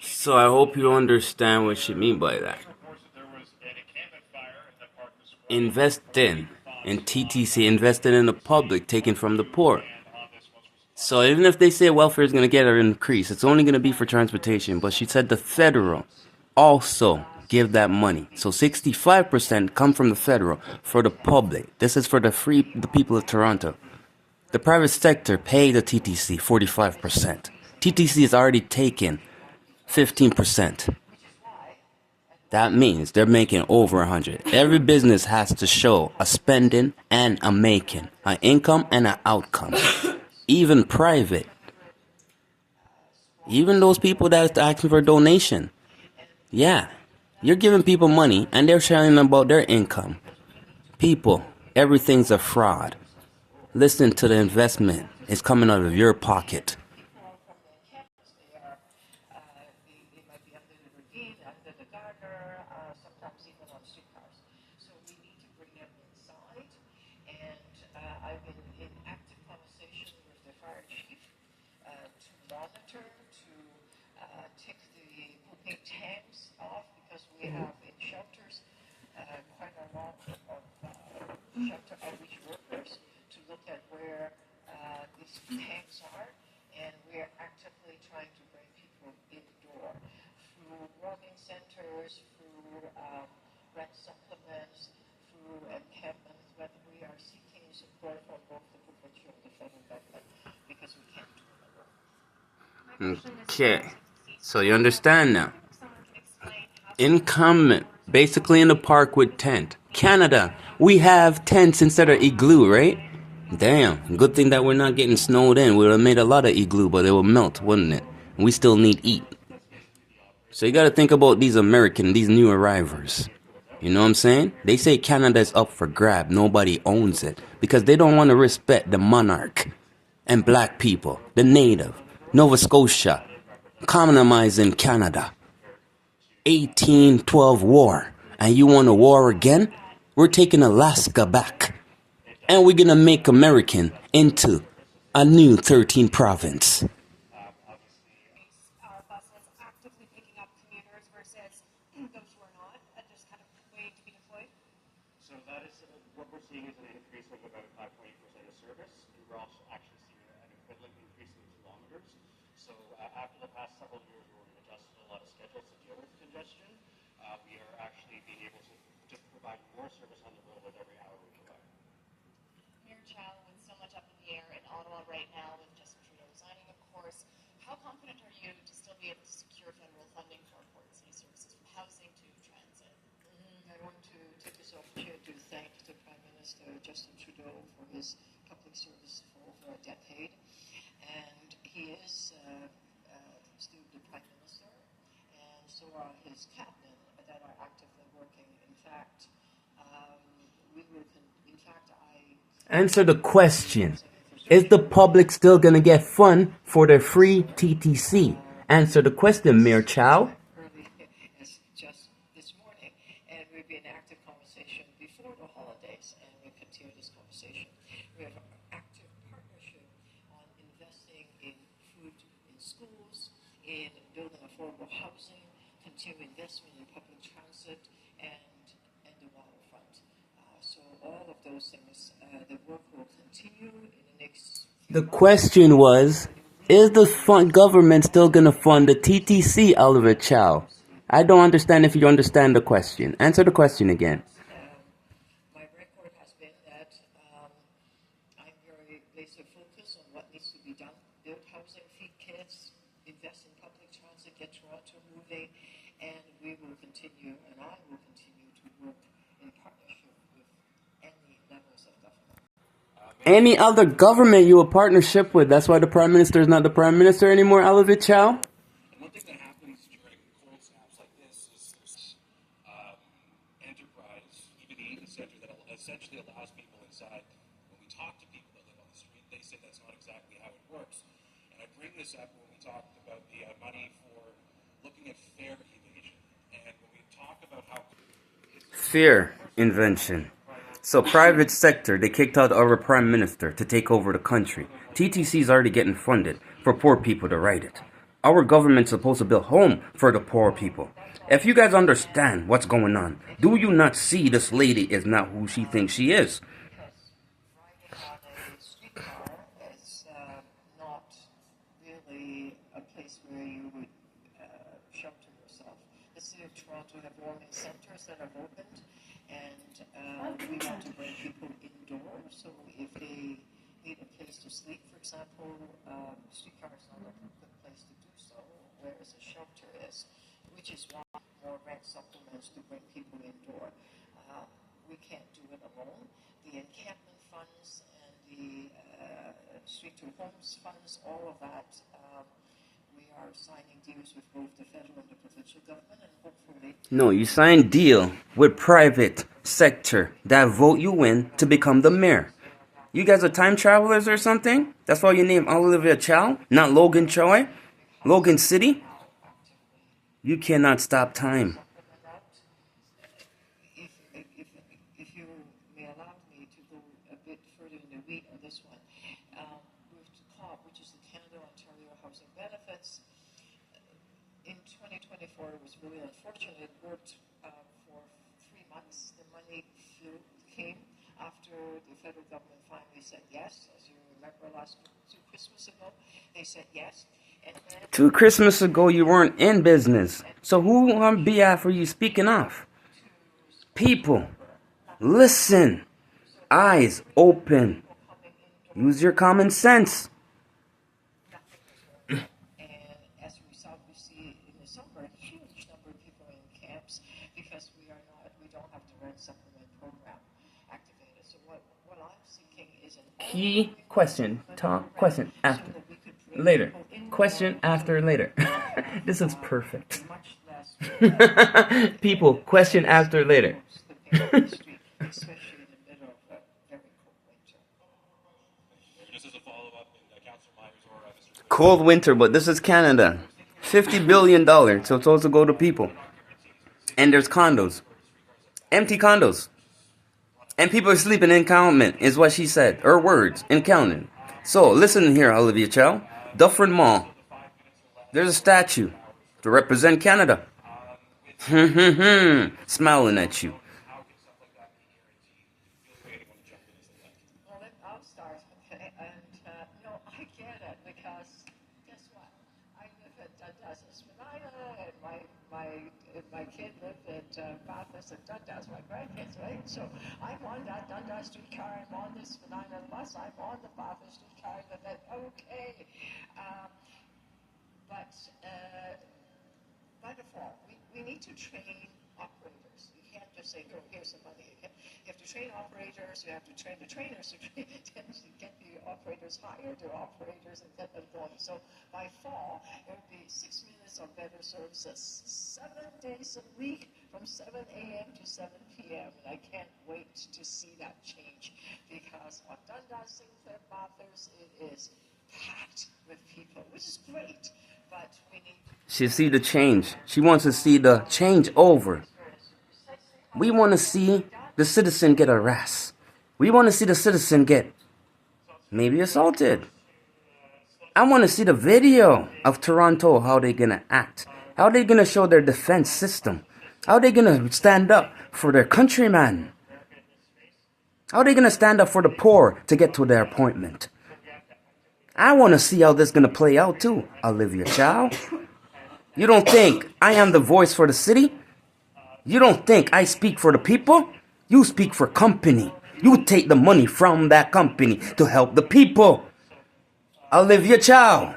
So I hope you understand what she mean by that. Invest in TTC, invested in the public, taken from the poor. So even if they say welfare is going to get an increase, it's only going to be for transportation. But she said the federal also give that money. So 65% come from the federal for the public. This is for the people of Toronto. The private sector pay the TTC 45%. TTC is already taken 15%. That means they're making over 100. Every business has to show a spending and a making, an income and an outcome. Even private. Even those people that's asking for a donation. Yeah, you're giving people money and they're sharing about their income. People, everything's a fraud. Listen to the investment. It's coming out of your pocket. Okay, so you understand now. Incumbent, basically in the park with tent. Canada, we have tents instead of igloo, right? Damn, good thing that we're not getting snowed in. We would have made a lot of igloo, but it would melt, wouldn't it? We still need eat. So you gotta think about these these new arrivals. You know what I'm saying? They say Canada's up for grab. Nobody owns it. Because they don't want to respect the monarch and black people, the native, Nova Scotia, colonizing Canada. 1812 war. And you want a war again? We're taking Alaska back. And we're gonna make American into a new 13th province. Answer the question. Is the public still gonna get fun for their free TTC? Answer the question, Mayor Chow. The question was, is the government still going to fund the TTC, Oliver Chow? I don't understand if you understand the question. Answer the question again. Any other government you a partnership with. That's why the Prime Minister is not the Prime Minister anymore, Oliver Chow. fear invention. So private sector, they kicked out our prime minister to take over the country. TTC is already getting funded for poor people to write it. Our government's supposed to build home for the poor people. If you guys understand what's going on, do you not see this lady is not who she thinks she is? It's not really a place where you would shelter yourself. The City of Toronto have warming centers that have opened, and we want to bring people indoors. So if they need a place to sleep, for example, streetcar is not a good place to do so, whereas a shelter is, which is why more rent supplements to bring people indoor. We can't do it alone. The encampment funds and the street to homes funds, all of that, we are signing deals with both the federal and the provincial government, and hopefully... No, you sign deal with private sector that vote you in to become the mayor. You guys are time travelers or something? That's why you name Olivia Chow, not Logan Choy? Logan City? You cannot stop time. If you may allow me to go a bit further in the weeds on this one, with COP, which is the Canada Ontario Housing Benefits, in 2024 it was really unfortunate. It worked for 3 months. The money came after the federal government finally said yes. As you remember, last 2 Christmas ago, they said yes. 2 Christmas ago, you weren't in business. So who on behalf are you speaking of? People, listen. Eyes open. Use your common sense. And as a result, we see in the summer a huge number of people in camps because we don't have the rent supplement program activated. So what I'm seeking is an Key question. Talk question after. Later. Question after later. This is perfect. People, question after later. Cold winter, but this is Canada. $50 billion, so it's supposed to go to people. And there's condos. Empty condos. And people are sleeping in encampment, is what she said. Her words, encampment. So, listen here, Olivia Chow. Dufferin Mall. There's a statue to represent Canada. Smiling at you. Well, I'll start, okay? And, no, I get it, because guess what? I live at Dundas and Spadina, and my kid lived at Providence and Dundas, my grandkids, right? So I'm on that Dundas streetcar, I'm on this Spadina bus, I'm on the Providence streetcar, and then, okay. But by default, we need to train operators. You can't just say, oh, here's some money. You have to train operators, you have to train the trainers to get the operators hired, the operators, and get them going. So by fall, it will be 6 minutes of better services, 7 days a week from 7 a.m. to 7 p.m. And I can't wait to see that change, because on Dundas, St. Clair, Bathurst, it is packed with people, which is great. But we need She see the change. She wants to see the change over. We want to see the citizen get harassed. We want to see the citizen get maybe assaulted. I want to see the video of Toronto, how they going to act. How they going to show their defense system. How they going to stand up for their countrymen. How they going to stand up for the poor to get to their appointment. I want to see how this is going to play out too, Olivia Chow. You don't think I am the voice for the city? You don't think I speak for the people? You speak for company. You take the money from that company to help the people. Olivia Chow.